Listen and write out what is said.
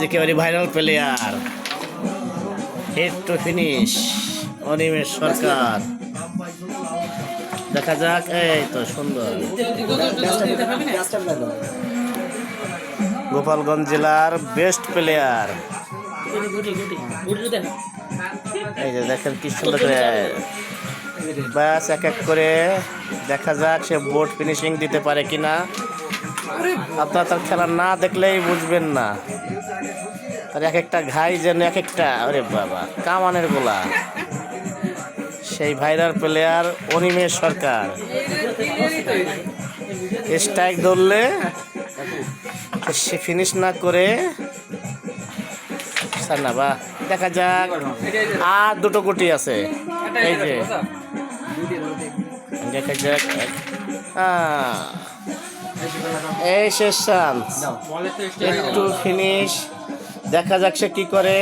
একেবারে viral player, head to finish Animesh Sarkar. দেখা যাক, এই তো সুন্দর। গোপালগঞ্জ জেলার বেস্ট প্লেয়ার, এই যে দেখেন কি সুন্দর করে ব্যাস এক এক করে দেখা যাক সে বোর্ড ফিনিশিং দিতে পারে কিনা। আপনারা তার খেলা না দেখলেই বুঝবেন না, তার এক একটা ঘাই যেন এক একটা, আরে বাবা কামানের গোলা। সেই ভাইরাল প্লেয়ার অনিমেষ সরকার স্ট্রাইক ধরলে সে ফিনিশ না করে না। বা দেখা যাক, আর দুটো গুটি আছে, এই যে দেখা যাক। এই শেষ চান্স, একটু ফিনিশ, দেখা যাক সে কি করে।